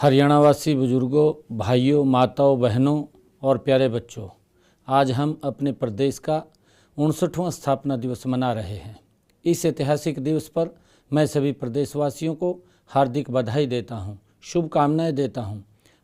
हरियाणावासी बुजुर्गों, भाइयों, माताओं, बहनों और प्यारे बच्चों, आज हम अपने प्रदेश का 59वां स्थापना दिवस मना रहे हैं। इस ऐतिहासिक दिवस पर मैं सभी प्रदेशवासियों को हार्दिक बधाई देता हूं, शुभकामनाएं देता हूं।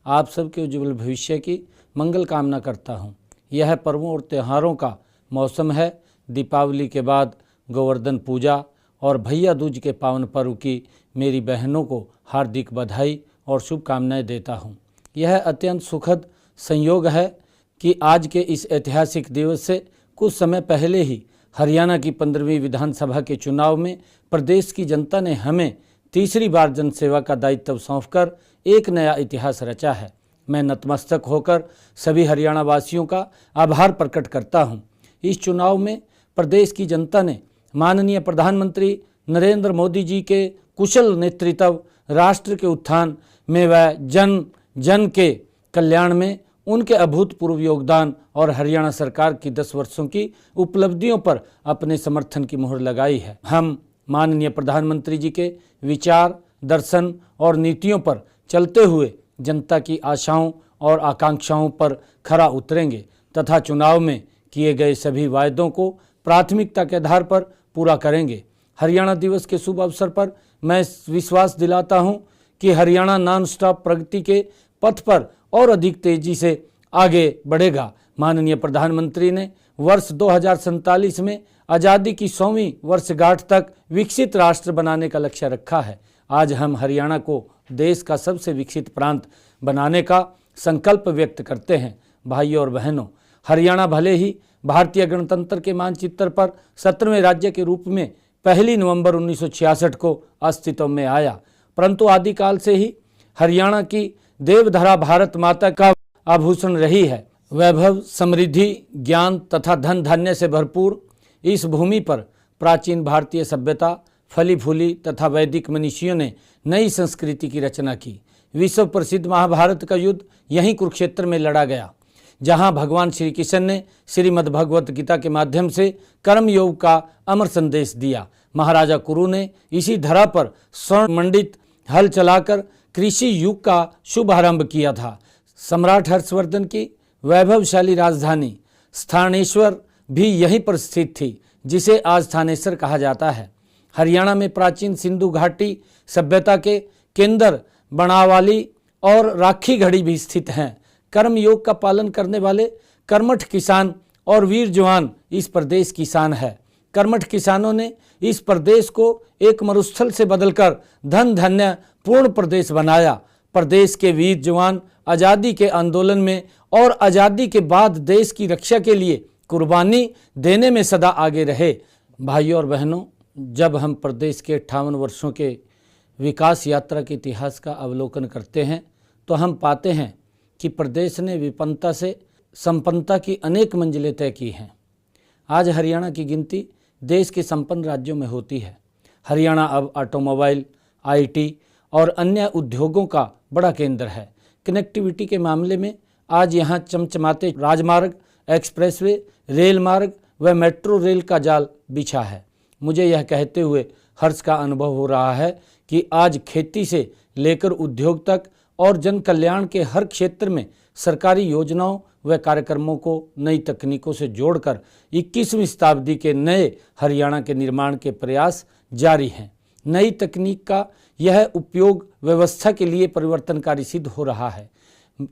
आप सबके उज्जवल भविष्य की मंगल कामना करता हूं। यह पर्वों और त्योहारों का मौसम है। दीपावली के बाद गोवर्धन पूजा और भैया दूज के पावन पर्व की मेरी बहनों को हार्दिक बधाई और शुभकामनाएं देता हूं। यह अत्यंत सुखद संयोग है कि आज के इस ऐतिहासिक दिवस से कुछ समय पहले ही हरियाणा की 15वीं विधानसभा के चुनाव में प्रदेश की जनता ने हमें तीसरी बार जनसेवा का दायित्व सौंपकर एक नया इतिहास रचा है। मैं नतमस्तक होकर सभी हरियाणा वासियों का आभार प्रकट करता हूं। इस चुनाव में प्रदेश की जनता ने माननीय प्रधानमंत्री नरेंद्र मोदी जी के कुशल नेतृत्व, राष्ट्र के उत्थान में व जन जन के कल्याण में उनके अभूतपूर्व योगदान और हरियाणा सरकार की 10 वर्षों की उपलब्धियों पर अपने समर्थन की मुहर लगाई है। हम माननीय प्रधानमंत्री जी के विचार, दर्शन और नीतियों पर चलते हुए जनता की आशाओं और आकांक्षाओं पर खरा उतरेंगे तथा चुनाव में किए गए सभी वायदों को प्राथमिकता के आधार पर पूरा करेंगे। हरियाणा दिवस के शुभ अवसर पर मैं विश्वास दिलाता हूं कि हरियाणा नॉन स्टॉप प्रगति के पथ पर और अधिक तेजी से आगे बढ़ेगा। माननीय प्रधानमंत्री ने वर्ष 2047 में आज़ादी की 100वीं वर्षगांठ तक विकसित राष्ट्र बनाने का लक्ष्य रखा है। आज हम हरियाणा को देश का सबसे विकसित प्रांत बनाने का संकल्प व्यक्त करते हैं। भाइयों और बहनों, हरियाणा भले ही भारतीय गणतंत्र के मानचित्र पर 17वें राज्य के रूप में 1 नवंबर 1966 को अस्तित्व में आया, परंतु आदिकाल से ही हरियाणा की देवधरा भारत माता का आभूषण रही है। वैभव, समृद्धि, ज्ञान तथा धन धान्य से भरपूर इस भूमि पर प्राचीन भारतीय सभ्यता फली फूली तथा वैदिक मनीषियों ने नई संस्कृति की रचना की। विश्व प्रसिद्ध महाभारत का युद्ध यहीं कुरुक्षेत्र में लड़ा गया, जहां भगवान श्री कृष्ण ने श्रीमद् भगवत गीता के माध्यम से कर्म योग का अमर संदेश दिया। महाराजा कुरु ने इसी धरा पर स्वर्ण मंडित हल चलाकर कृषि युग का शुभारंभ किया था। सम्राट हर्षवर्धन की वैभवशाली राजधानी स्थानेश्वर भी यहीं पर स्थित थी, जिसे आज थानेसर कहा जाता है। हरियाणा में प्राचीन सिंधु घाटी सभ्यता के केंद्र बनावाली और राखी घड़ी भी स्थित हैं। कर्म योग का पालन करने वाले कर्मठ किसान और वीर जवान इस प्रदेश की शान है। कर्मठ किसानों ने इस प्रदेश को एक मरुस्थल से बदलकर धन धान्य पूर्ण प्रदेश बनाया। प्रदेश के वीर जवान आज़ादी के आंदोलन में और आज़ादी के बाद देश की रक्षा के लिए कुर्बानी देने में सदा आगे रहे। भाइयों और बहनों, जब हम प्रदेश के 58 वर्षों के विकास यात्रा के इतिहास का अवलोकन करते हैं तो हम पाते हैं कि प्रदेश ने विपन्नता से संपन्नता की अनेक मंजिलें तय की हैं। आज हरियाणा की गिनती देश के संपन्न राज्यों में होती है। हरियाणा अब ऑटोमोबाइल, आईटी और अन्य उद्योगों का बड़ा केंद्र है। कनेक्टिविटी के मामले में आज यहाँ चमचमाते राजमार्ग, एक्सप्रेसवे, रेल मार्ग व मेट्रो रेल का जाल बिछा है। मुझे यह कहते हुए हर्ष का अनुभव हो रहा है कि आज खेती से लेकर उद्योग तक और जन कल्याण के हर क्षेत्र में सरकारी योजनाओं व कार्यक्रमों को नई तकनीकों से जोड़कर 21वीं शताब्दी के नए हरियाणा के निर्माण के प्रयास जारी हैं। नई तकनीक का यह उपयोग व्यवस्था के लिए परिवर्तनकारी सिद्ध हो रहा है।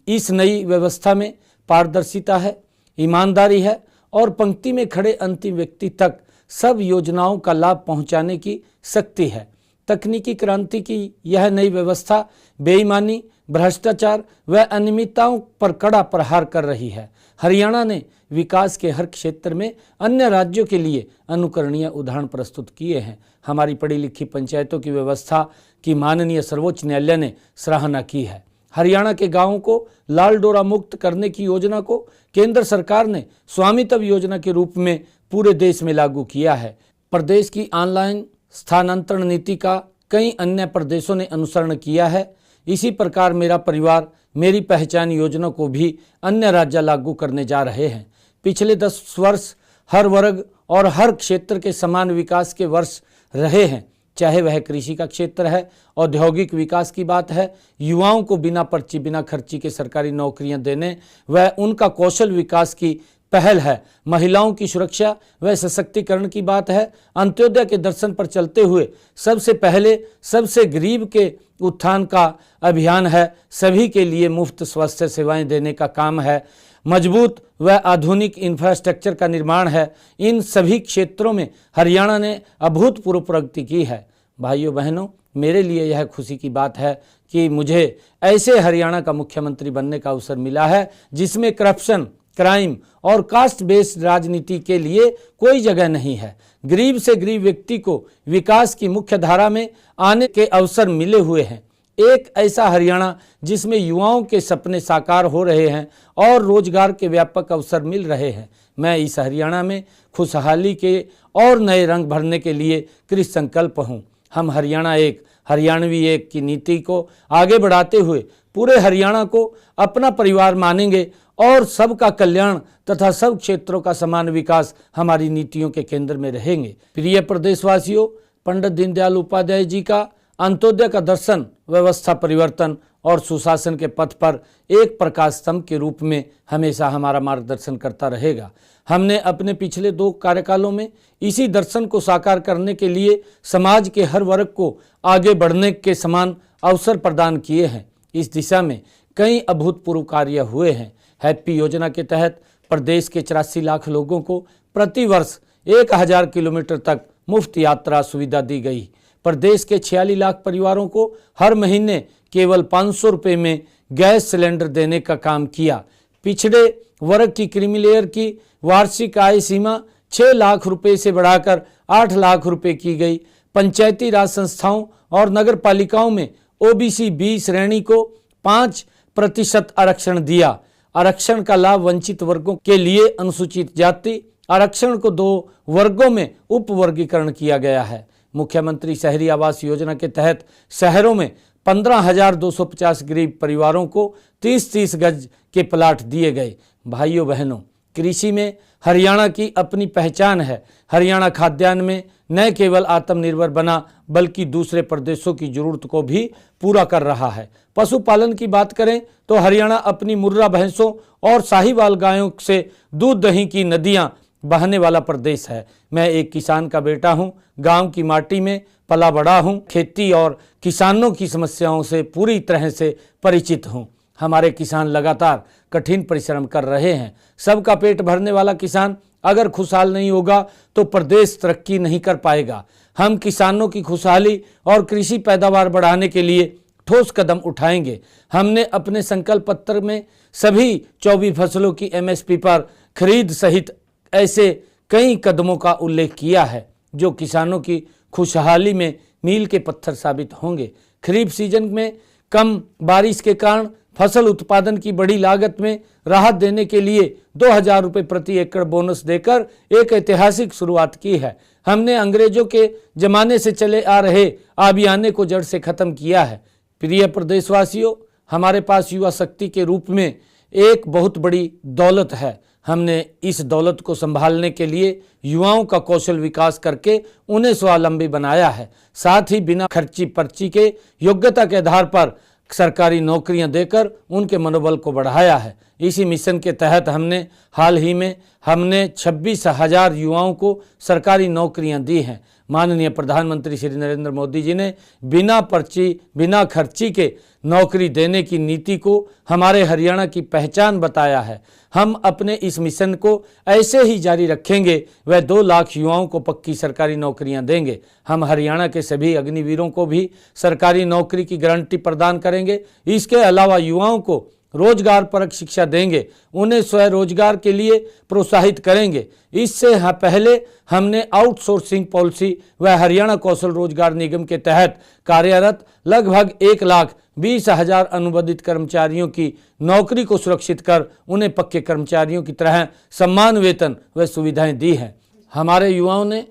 इस नई व्यवस्था में पारदर्शिता है, ईमानदारी है और पंक्ति में खड़े अंतिम व्यक्ति तक सब योजनाओं का लाभ पहुंचाने की शक्ति है। तकनीकी क्रांति की यह नई व्यवस्था बेईमानी, भ्रष्टाचार व अनियमितताओं पर कड़ा प्रहार कर रही है। हरियाणा ने विकास के हर क्षेत्र में अन्य राज्यों के लिए अनुकरणीय उदाहरण प्रस्तुत किए हैं। हमारी पढ़ी लिखी पंचायतों की व्यवस्था की माननीय सर्वोच्च न्यायालय ने सराहना की है। हरियाणा के गांवों को लाल डोरा मुक्त करने की योजना को केंद्र सरकार ने स्वामित्व योजना के रूप में पूरे देश में लागू किया है। प्रदेश की ऑनलाइन स्थानांतरण नीति का कई अन्य प्रदेशों ने अनुसरण किया है। इसी प्रकार मेरा परिवार मेरी पहचान योजना को भी अन्य राज्य लागू करने जा रहे हैं। पिछले 10 वर्ष हर वर्ग और हर क्षेत्र के समान विकास के वर्ष रहे हैं। चाहे वह कृषि का क्षेत्र है, औद्योगिक विकास की बात है, युवाओं को बिना पर्ची बिना खर्ची के सरकारी नौकरियां देने व उनका कौशल विकास की पहल है, महिलाओं की सुरक्षा व सशक्तिकरण की बात है, अंत्योदय के दर्शन पर चलते हुए सबसे पहले सबसे गरीब के उत्थान का अभियान है, सभी के लिए मुफ्त स्वास्थ्य सेवाएं देने का काम है, मजबूत व आधुनिक इंफ्रास्ट्रक्चर का निर्माण है। इन सभी क्षेत्रों में हरियाणा ने अभूतपूर्व प्रगति की है। भाइयों बहनों, मेरे लिए यह खुशी की बात है कि मुझे ऐसे हरियाणा का मुख्यमंत्री बनने का अवसर मिला है जिसमें करप्शन, क्राइम और कास्ट बेस्ड राजनीति के लिए कोई जगह नहीं है। गरीब से गरीब व्यक्ति को विकास की मुख्य धारा में आने के अवसर मिले हुए हैं। एक ऐसा हरियाणा जिसमें युवाओं के सपने साकार हो रहे हैं और रोजगार के व्यापक अवसर मिल रहे हैं। मैं इस हरियाणा में खुशहाली के और नए रंग भरने के लिए कृत संकल्प हूँ। हम हरियाणा एक, हरियाणवी एक की नीति को आगे बढ़ाते हुए पूरे हरियाणा को अपना परिवार मानेंगे और सबका कल्याण तथा सब क्षेत्रों का समान विकास हमारी नीतियों के केंद्र में रहेंगे। प्रिय प्रदेशवासियों, पंडित दीनदयाल उपाध्याय जी का अंत्योदय का दर्शन व्यवस्था परिवर्तन और सुशासन के पथ पर एक प्रकाश स्तंभ के रूप में हमेशा हमारा मार्गदर्शन करता रहेगा। हमने अपने पिछले 2 कार्यकालों में इसी दर्शन को साकार करने के लिए समाज के हर वर्ग को आगे बढ़ने के समान अवसर प्रदान किए हैं। इस दिशा में कई अभूतपूर्व कार्य हुए हैं। हैप्पी योजना के तहत प्रदेश के 84 लाख लोगों को प्रति वर्ष 1000 किलोमीटर तक मुफ्त यात्रा सुविधा दी गई। प्रदेश के 46 लाख परिवारों को हर महीने केवल 500 रुपये में गैस सिलेंडर देने का काम किया। पिछड़े वर्ग की क्रीमी लेयर की वार्षिक आय सीमा 6 लाख रुपये से बढ़ाकर 8 लाख रुपये की गई। पंचायती राज संस्थाओं और नगर पालिकाओं में ओबीसी बी श्रेणी को 5% आरक्षण दिया। आरक्षण का लाभ वंचित वर्गों के लिए अनुसूचित जाति आरक्षण को 2 वर्गों में उपवर्गीकरण किया गया है। मुख्यमंत्री शहरी आवास योजना के तहत शहरों में 15,250 गरीब परिवारों को 30-30 गज के प्लाट दिए गए। भाइयों बहनों, कृषि में हरियाणा की अपनी पहचान है। हरियाणा खाद्यान्न में न केवल आत्मनिर्भर बना बल्कि दूसरे प्रदेशों की जरूरत को भी पूरा कर रहा है। पशुपालन की बात करें तो हरियाणा अपनी मुर्रा भैंसों और साहिवाल गायों से दूध दही की नदियां बहने वाला प्रदेश है। मैं एक किसान का बेटा हूं, गांव की माटी में पला बड़ा हूं, खेती और किसानों की समस्याओं से पूरी तरह से परिचित हूं। हमारे किसान लगातार कठिन परिश्रम कर रहे हैं। सबका पेट भरने वाला किसान अगर खुशहाल नहीं होगा तो प्रदेश तरक्की नहीं कर पाएगा। हम किसानों की खुशहाली और कृषि पैदावार बढ़ाने के लिए ठोस कदम उठाएंगे। हमने अपने संकल्प पत्र में सभी 24 फसलों की एमएसपी पर खरीद सहित ऐसे कई कदमों का उल्लेख किया है जो किसानों की खुशहाली में मील के पत्थर साबित होंगे। खरीफ सीजन में कम बारिश के कारण फसल उत्पादन की बड़ी लागत में राहत देने के लिए 2000 रुपये प्रति एकड़ बोनस देकर एक ऐतिहासिक शुरुआत की है। हमने अंग्रेजों के जमाने से चले आ रहे आबियाने को जड़ से खत्म किया है। प्रिय प्रदेशवासियों, हमारे पास युवा शक्ति के रूप में एक बहुत बड़ी दौलत है। हमने इस दौलत को संभालने के लिए युवाओं का कौशल विकास करके उन्हें स्वावलंबी बनाया है। साथ ही बिना खर्ची पर्ची के योग्यता के आधार पर सरकारी नौकरियां देकर उनके मनोबल को बढ़ाया है। इसी मिशन के तहत हमने हाल ही में 26,000 युवाओं को सरकारी नौकरियां दी हैं। माननीय प्रधानमंत्री श्री नरेंद्र मोदी जी ने बिना पर्ची बिना खर्ची के नौकरी देने की नीति को हमारे हरियाणा की पहचान बताया है। हम अपने इस मिशन को ऐसे ही जारी रखेंगे। वह 2 लाख युवाओं को पक्की सरकारी नौकरियां देंगे। हम हरियाणा के सभी अग्निवीरों को भी सरकारी नौकरी की गारंटी प्रदान करेंगे। इसके अलावा युवाओं को रोजगार परक शिक्षा देंगे, उन्हें स्वरोजगार के लिए प्रोत्साहित करेंगे। इससे पहले हमने आउटसोर्सिंग पॉलिसी व हरियाणा कौशल रोजगार निगम के तहत कार्यरत लगभग 1,20,000 अनुबंधित कर्मचारियों की नौकरी को सुरक्षित कर उन्हें पक्के कर्मचारियों की तरह सम्मान वेतन व सुविधाएं दी हैं। हमारे युवाओं ने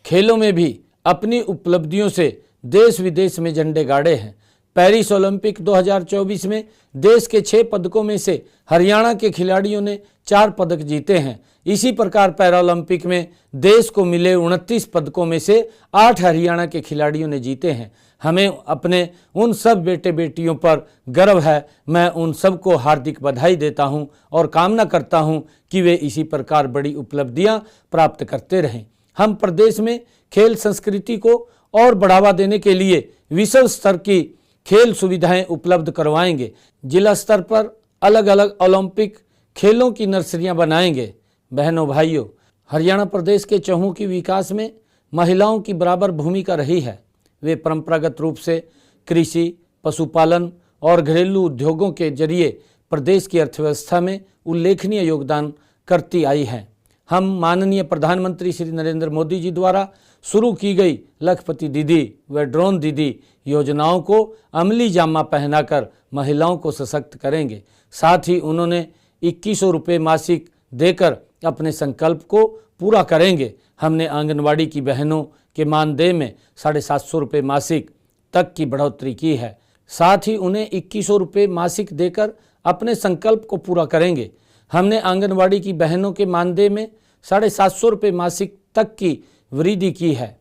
खेलों में भी अपनी उपलब्धियों से देश विदेश में झंडे गाड़े हैं। पेरिस ओलंपिक 2024 में देश के 6 पदकों में से हरियाणा के खिलाड़ियों ने 4 पदक जीते हैं। इसी प्रकार पैरालंपिक में देश को मिले 29 पदकों में से 8 हरियाणा के खिलाड़ियों ने जीते हैं। हमें अपने उन सब बेटे बेटियों पर गर्व है। मैं उन सबको हार्दिक बधाई देता हूं और कामना करता हूं कि वे इसी प्रकार बड़ी उपलब्धियां प्राप्त करते रहें। हम प्रदेश में खेल संस्कृति को और बढ़ावा देने के लिए विश्व स्तर की खेल सुविधाएं उपलब्ध करवाएंगे। जिला स्तर पर अलग अलग ओलंपिक खेलों की नर्सरियां बनाएंगे। बहनों भाइयों, हरियाणा प्रदेश के चहुमुखी विकास में महिलाओं की बराबर भूमिका रही है। वे परंपरागत रूप से कृषि, पशुपालन और घरेलू उद्योगों के जरिए प्रदेश की अर्थव्यवस्था में उल्लेखनीय योगदान करती आई हैं। हम माननीय प्रधानमंत्री श्री नरेंद्र मोदी जी द्वारा शुरू की गई लखपति दीदी व ड्रोन दीदी योजनाओं को अमली जामा पहनाकर महिलाओं को सशक्त करेंगे। साथ ही उन्होंने 2100 रुपये मासिक देकर अपने संकल्प को पूरा करेंगे। हमने आंगनवाड़ी की बहनों के मानदेय में 750 रुपये मासिक तक की बढ़ोतरी की है। साथ ही उन्हें 2100 रुपये मासिक देकर अपने संकल्प को पूरा करेंगे। हमने आंगनवाड़ी की बहनों के मानदेय में 750 रुपये मासिक तक की वृद्धि की है।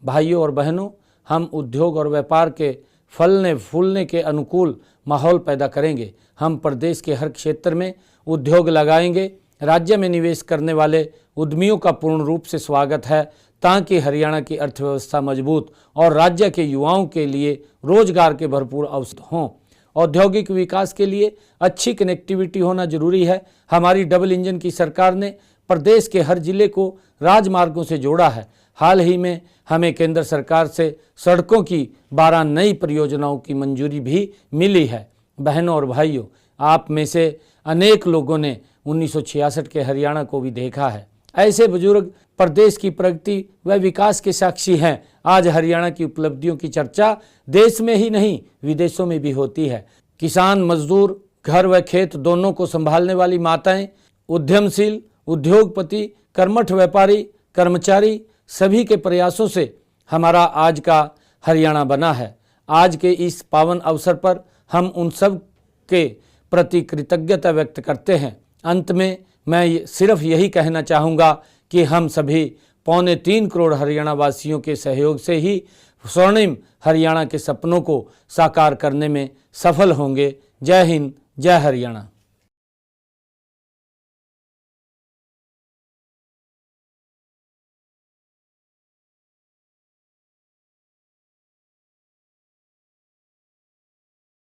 भाइयों और बहनों, हम उद्योग और व्यापार के फलने फूलने के अनुकूल माहौल पैदा करेंगे। हम प्रदेश के हर क्षेत्र में उद्योग लगाएंगे। राज्य में निवेश करने वाले उद्यमियों का पूर्ण रूप से स्वागत है ताकि हरियाणा की अर्थव्यवस्था मजबूत और राज्य के युवाओं के लिए रोजगार के भरपूर अवसर हों। औद्योगिक विकास के लिए अच्छी कनेक्टिविटी होना जरूरी है। हमारी डबल इंजन की सरकार ने प्रदेश के हर जिले को राजमार्गों से जोड़ा है। हाल ही में हमें केंद्र सरकार से सड़कों की 12 नई परियोजनाओं की मंजूरी भी मिली है। बहनों और भाइयों, आप में से अनेक लोगों ने 1966 के हरियाणा को भी देखा है। ऐसे बुजुर्ग प्रदेश की प्रगति व विकास के साक्षी हैं। आज हरियाणा की उपलब्धियों की चर्चा देश में ही नहीं विदेशों में भी होती है। किसान, मजदूर, घर व खेत दोनों को संभालने वाली माताएं, उद्यमशील, उद्योगपति, कर्मठ व्यापारी, कर्मचारी सभी के प्रयासों से हमारा आज का हरियाणा बना है। आज के इस पावन अवसर पर हम उन सब के प्रति कृतज्ञता व्यक्त करते हैं। अंत में मैं सिर्फ यही कहना चाहूँगा कि हम सभी 3.25 करोड़ हरियाणा वासियों के सहयोग से ही स्वर्णिम हरियाणा के सपनों को साकार करने में सफल होंगे। जय हिंद, जय हरियाणा।